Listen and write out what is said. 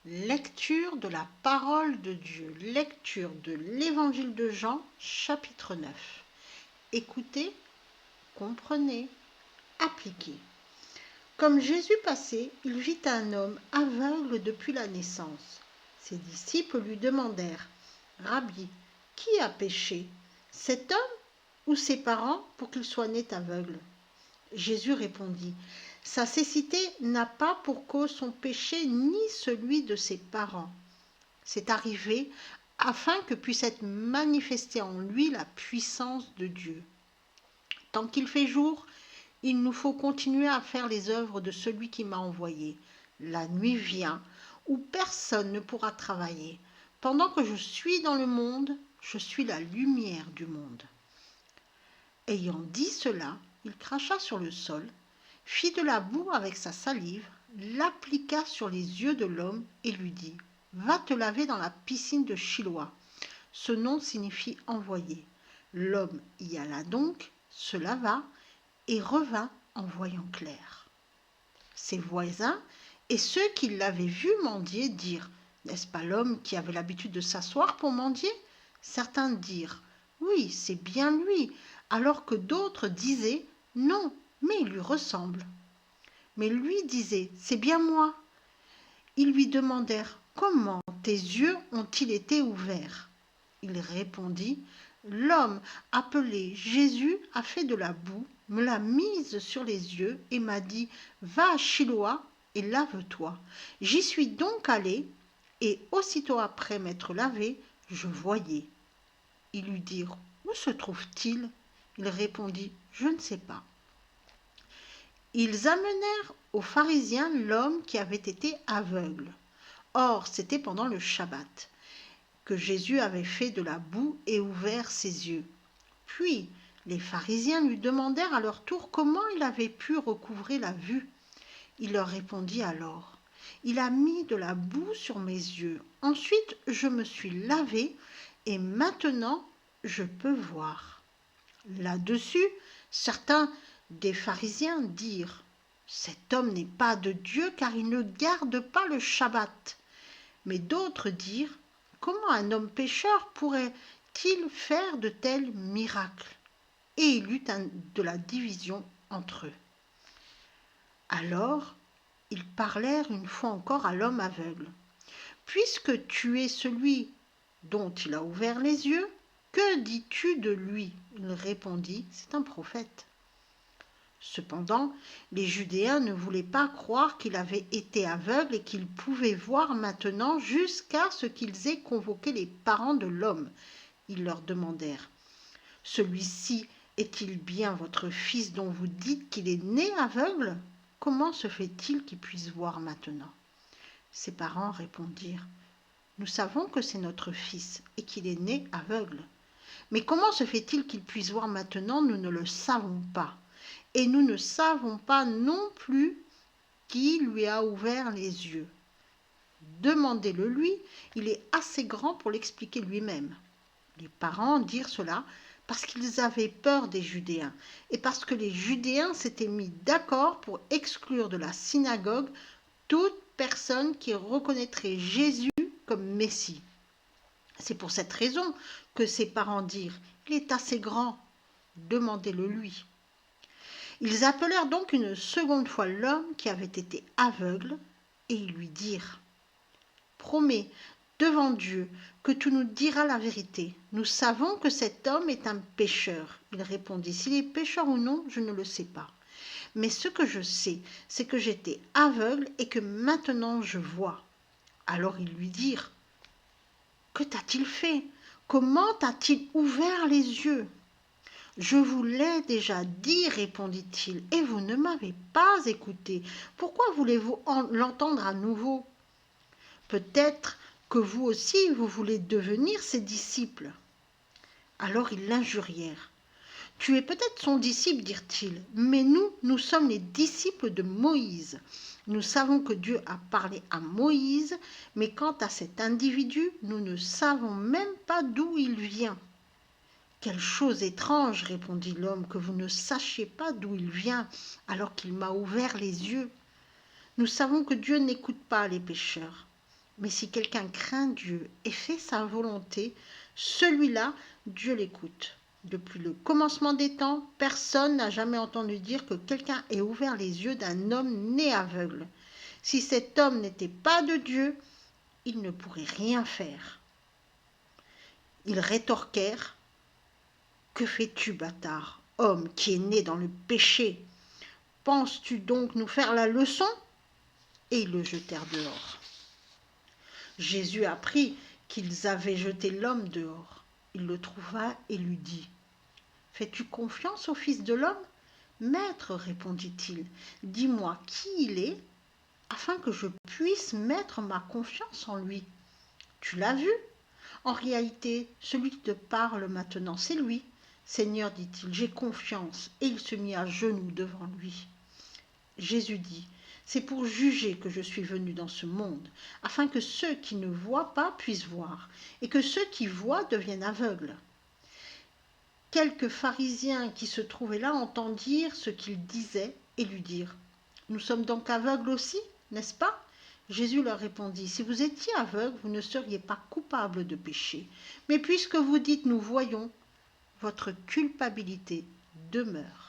Lecture de la parole de Dieu, lecture de l'évangile de Jean, chapitre 9. Écoutez, comprenez, appliquez. Comme Jésus passait, il vit un homme aveugle depuis la naissance. Ses disciples lui demandèrent, « Rabbi, qui a péché, cet homme ou ses parents pour qu'il soit né aveugle ?» Jésus répondit, « Sa cécité n'a pas pour cause son péché ni celui de ses parents. C'est arrivé afin que puisse être manifestée en lui la puissance de Dieu. Tant qu'il fait jour, il nous faut continuer à faire les œuvres de celui qui m'a envoyé. La nuit vient où personne ne pourra travailler. Pendant que je suis dans le monde, je suis la lumière du monde. » Ayant dit cela, il cracha sur le sol, fit de la boue avec sa salive, l'appliqua sur les yeux de l'homme et lui dit « Va te laver dans la piscine de Siloa. » Ce nom signifie « envoyé ». L'homme y alla donc, se lava et revint en voyant clair. Ses voisins et ceux qui l'avaient vu mendier dirent « N'est-ce pas l'homme qui avait l'habitude de s'asseoir pour mendier ?» Certains dirent « Oui, c'est bien lui », alors que d'autres disaient « Non, mais il lui ressemble. » Mais lui disait « C'est bien moi. » Ils lui demandèrent « Comment tes yeux ont-ils été ouverts ?» Il répondit « L'homme appelé Jésus a fait de la boue, me l'a mise sur les yeux et m'a dit « Va à Siloa et lave-toi. » J'y suis donc allé et aussitôt après m'être lavé, je voyais. Ils lui dirent « Où se trouve-t-il » Il répondit « Je ne sais pas. » Ils amenèrent aux pharisiens l'homme qui avait été aveugle. Or, c'était pendant le Shabbat que Jésus avait fait de la boue et ouvert ses yeux. Puis, les pharisiens lui demandèrent à leur tour comment il avait pu recouvrer la vue. Il leur répondit alors, « Il a mis de la boue sur mes yeux. Ensuite, je me suis lavé et maintenant, je peux voir. » Là-dessus, certains des pharisiens dirent « Cet homme n'est pas de Dieu car il ne garde pas le Shabbat. » Mais d'autres dirent « Comment un homme pécheur pourrait-il faire de tels miracles ?» Et il y eut de la division entre eux. Alors, ils parlèrent une fois encore à l'homme aveugle. « Puisque tu es celui dont il a ouvert les yeux, que dis-tu de lui ?» Il répondit, « C'est un prophète. » Cependant, les Judéens ne voulaient pas croire qu'il avait été aveugle et qu'il pouvait voir maintenant jusqu'à ce qu'ils aient convoqué les parents de l'homme. Ils leur demandèrent, « Celui-ci est-il bien votre fils dont vous dites qu'il est né aveugle ? Comment se fait-il qu'il puisse voir maintenant ?» Ses parents répondirent, « Nous savons que c'est notre fils et qu'il est né aveugle. Mais comment se fait-il qu'il puisse voir maintenant? Nous ne le savons pas. Et nous ne savons pas non plus qui lui a ouvert les yeux. Demandez-le lui, il est assez grand pour l'expliquer lui-même. » Les parents dirent cela parce qu'ils avaient peur des Judéens et parce que les Judéens s'étaient mis d'accord pour exclure de la synagogue toute personne qui reconnaîtrait Jésus comme Messie. C'est pour cette raison que ses parents dirent « Il est assez grand, demandez-le lui. » Ils appelèrent donc une seconde fois l'homme qui avait été aveugle et ils lui dirent « Promets devant Dieu que tu nous diras la vérité. Nous savons que cet homme est un pécheur. » Il répondit « S'il est pécheur ou non, je ne le sais pas. Mais ce que je sais, c'est que j'étais aveugle et que maintenant je vois. » Alors ils lui dirent « Que t'a-t-il fait? Comment t'a-t-il ouvert les yeux ?» « Je vous l'ai déjà dit, répondit-il, et vous ne m'avez pas écouté. Pourquoi voulez-vous l'entendre à nouveau? Peut-être que vous aussi, vous voulez devenir ses disciples. » Alors ils l'injurièrent. « Tu es peut-être son disciple, dirent-ils, mais nous sommes les disciples de Moïse. Nous savons que Dieu a parlé à Moïse, mais quant à cet individu, nous ne savons même pas d'où il vient. » « Quelle chose étrange, répondit l'homme, que vous ne sachiez pas d'où il vient, alors qu'il m'a ouvert les yeux. Nous savons que Dieu n'écoute pas les pécheurs. Mais si quelqu'un craint Dieu et fait sa volonté, celui-là, Dieu l'écoute. Depuis le commencement des temps, personne n'a jamais entendu dire que quelqu'un ait ouvert les yeux d'un homme né aveugle. Si cet homme n'était pas de Dieu, il ne pourrait rien faire. Ils rétorquèrent: Que fais-tu, bâtard, homme qui est né dans le péché? Penses-tu donc nous faire la leçon? Et ils le jetèrent dehors. Jésus apprit qu'ils avaient jeté l'homme dehors. Il le trouva et lui dit: Fais-tu confiance au Fils de l'homme? Maître, répondit-il, dis-moi qui il est, afin que je puisse mettre ma confiance en lui. Tu l'as vu? En réalité, celui qui te parle maintenant, c'est lui. Seigneur, dit-il, j'ai confiance. Et il se mit à genoux devant lui. Jésus dit: C'est pour juger que je suis venu dans ce monde, afin que ceux qui ne voient pas puissent voir, et que ceux qui voient deviennent aveugles. Quelques pharisiens qui se trouvaient là entendirent ce qu'il disait et lui dirent: Nous sommes donc aveugles aussi, n'est-ce pas? Jésus leur répondit: Si vous étiez aveugles, vous ne seriez pas coupables de péché. Mais puisque vous dites: Nous voyons, votre culpabilité demeure.